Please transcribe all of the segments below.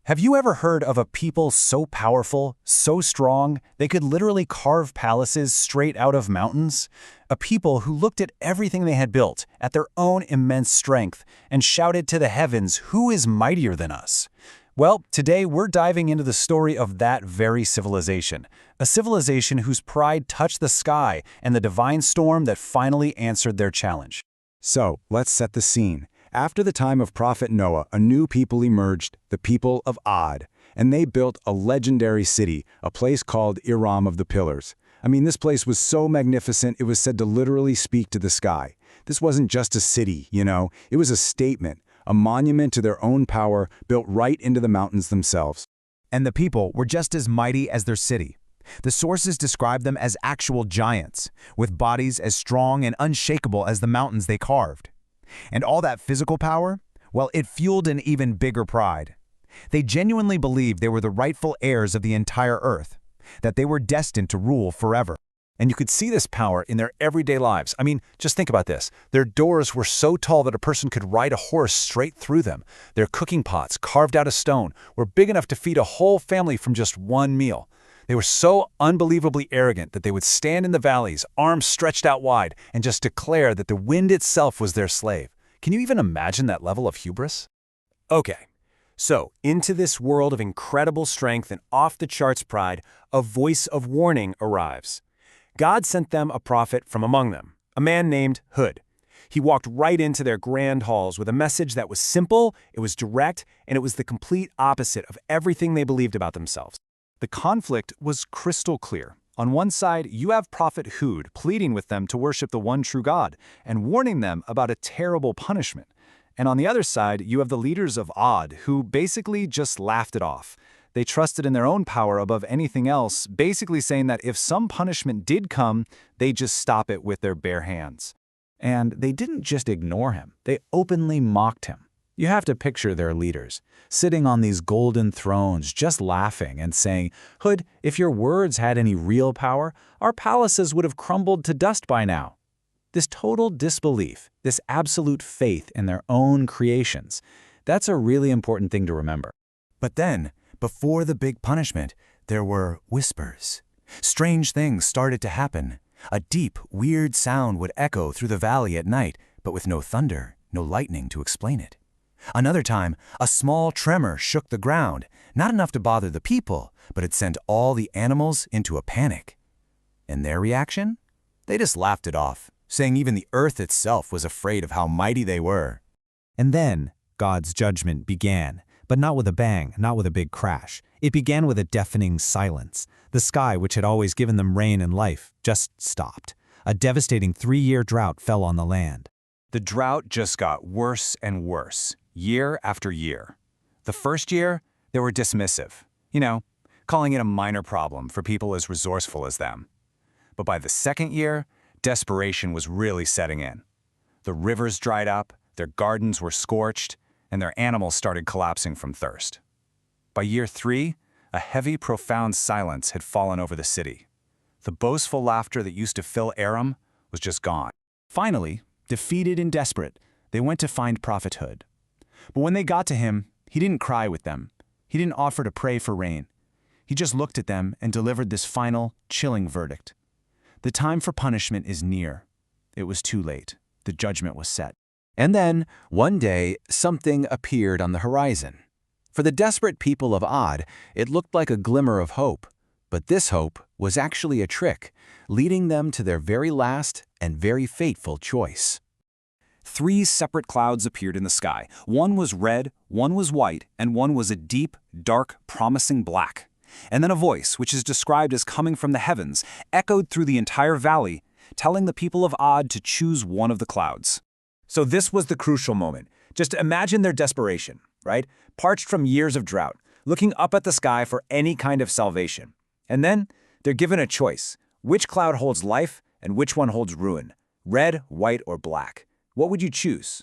Have you ever heard of a people so powerful, so strong, they could literally carve palaces straight out of mountains? A people who looked at everything they had built, at their own immense strength, and shouted to the heavens, "Who is mightier than us?" Well, today we're diving into the story of that very civilization, a civilization whose pride touched the sky and the divine storm that finally answered their challenge. So, let's set the scene. After the time of Prophet Noah, a new people emerged, the people of Ad, and they built a legendary city, a place called Iram of the Pillars. I mean, this place was so magnificent it was said to literally speak to the sky. This wasn't just a city, it was a statement, a monument to their own power built right into the mountains themselves. And the people were just as mighty as their city. The sources describe them as actual giants, with bodies as strong and unshakable as the mountains they carved. And all that physical power, well, it fueled an even bigger pride. They genuinely believed they were the rightful heirs of the entire earth, that they were destined to rule forever. And you could see this power in their everyday lives. I mean, just think about this. Their doors were so tall that a person could ride a horse straight through them. Their cooking pots, carved out of stone, were big enough to feed a whole family from just one meal. They were so unbelievably arrogant that they would stand in the valleys, arms stretched out wide, and just declare that the wind itself was their slave. Can you even imagine that level of hubris? Okay, so into this world of incredible strength and off-the-charts pride, a voice of warning arrives. God sent them a prophet from among them, a man named Hud. He walked right into their grand halls with a message that was simple, it was direct, and it was the complete opposite of everything they believed about themselves. The conflict was crystal clear. On one side, you have Prophet Hud pleading with them to worship the one true God and warning them about a terrible punishment. And on the other side, you have the leaders of Ad who basically just laughed it off. They trusted in their own power above anything else, basically saying that if some punishment did come, they'd just stop it with their bare hands. And they didn't just ignore him, they openly mocked him. You have to picture their leaders, sitting on these golden thrones, just laughing and saying, "Hud, if your words had any real power, our palaces would have crumbled to dust by now." This total disbelief, this absolute faith in their own creations, that's a really important thing to remember. But then, before the big punishment, there were whispers. Strange things started to happen. A deep, weird sound would echo through the valley at night, but with no thunder, no lightning to explain it. Another time, a small tremor shook the ground, not enough to bother the people, but it sent all the animals into a panic. And their reaction? They just laughed it off, saying even the earth itself was afraid of how mighty they were. And then God's judgment began, but not with a bang, not with a big crash. It began with a deafening silence. The sky, which had always given them rain and life, just stopped. A devastating 3-year drought fell on the land. The drought just got worse and worse, year after year. The first year, they were dismissive, calling it a minor problem for people as resourceful as them. But by the second year, desperation was really setting in. The rivers dried up, their gardens were scorched, and their animals started collapsing from thirst. By year 3, a heavy, profound silence had fallen over the city. The boastful laughter that used to fill Aram was just gone. Finally, defeated and desperate, they went to find Prophet Hud. But when they got to him, he didn't cry with them. He didn't offer to pray for rain. He just looked at them and delivered this final, chilling verdict. The time for punishment is near. It was too late. The judgment was set. And then, one day, something appeared on the horizon. For the desperate people of Ad, it looked like a glimmer of hope. But this hope was actually a trick, leading them to their very last and very fateful choice. 3 separate clouds appeared in the sky. One was red, one was white, and one was a deep, dark, promising black. And then a voice, which is described as coming from the heavens, echoed through the entire valley, telling the people of Ad to choose one of the clouds. So this was the crucial moment. Just imagine their desperation, right? Parched from years of drought, looking up at the sky for any kind of salvation. And then they're given a choice. Which cloud holds life and which one holds ruin? Red, white, or black? What would you choose?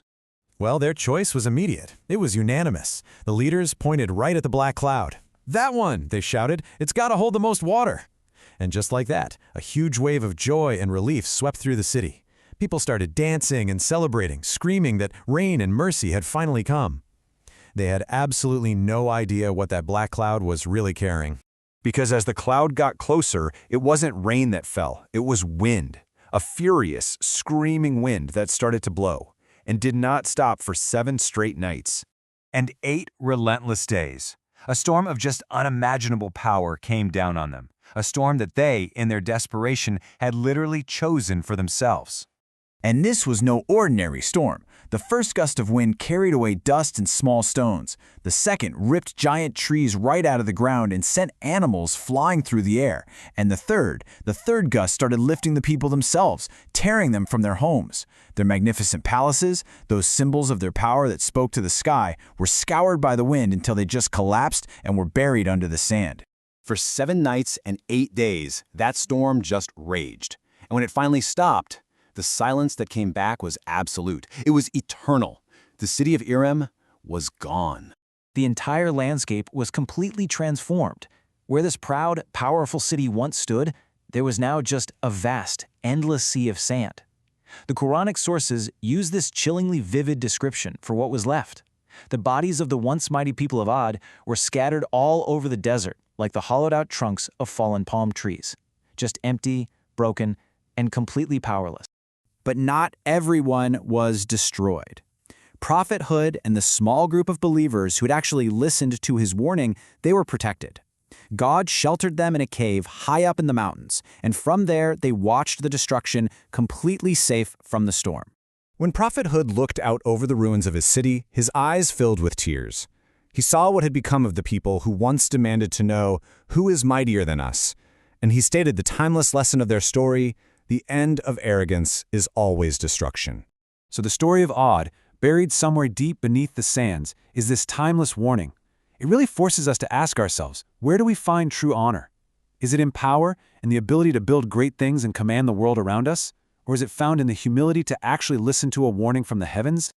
Well, their choice was immediate. It was unanimous. The leaders pointed right at the black cloud. "That one," they shouted, "it's got to hold the most water." And just like that, a huge wave of joy and relief swept through the city. People started dancing and celebrating, screaming that rain and mercy had finally come. They had absolutely no idea what that black cloud was really carrying. Because as the cloud got closer, it wasn't rain that fell, it was wind. A furious, screaming wind that started to blow, and did not stop for 7 straight nights. And 8 relentless days. A storm of just unimaginable power came down on them. A storm that they, in their desperation, had literally chosen for themselves. And this was no ordinary storm. The first gust of wind carried away dust and small stones. The second ripped giant trees right out of the ground and sent animals flying through the air. And the third gust started lifting the people themselves, tearing them from their homes. Their magnificent palaces, those symbols of their power that spoke to the sky, were scoured by the wind until they just collapsed and were buried under the sand. For 7 nights and 8 days, that storm just raged. And when it finally stopped, the silence that came back was absolute. It was eternal. The city of Iram was gone. The entire landscape was completely transformed. Where this proud, powerful city once stood, there was now just a vast, endless sea of sand. The Quranic sources use this chillingly vivid description for what was left. The bodies of the once mighty people of Ad were scattered all over the desert like the hollowed-out trunks of fallen palm trees, just empty, broken, and completely powerless. But not everyone was destroyed. Prophet Hud and the small group of believers who had actually listened to his warning, they were protected. God sheltered them in a cave high up in the mountains, and from there they watched the destruction, completely safe from the storm. When Prophet Hud looked out over the ruins of his city, his eyes filled with tears. He saw what had become of the people who once demanded to know, "Who is mightier than us?" And he stated the timeless lesson of their story: the end of arrogance is always destruction. So the story of Ad, buried somewhere deep beneath the sands, is this timeless warning. It really forces us to ask ourselves, where do we find true honor? Is it in power and the ability to build great things and command the world around us? Or is it found in the humility to actually listen to a warning from the heavens?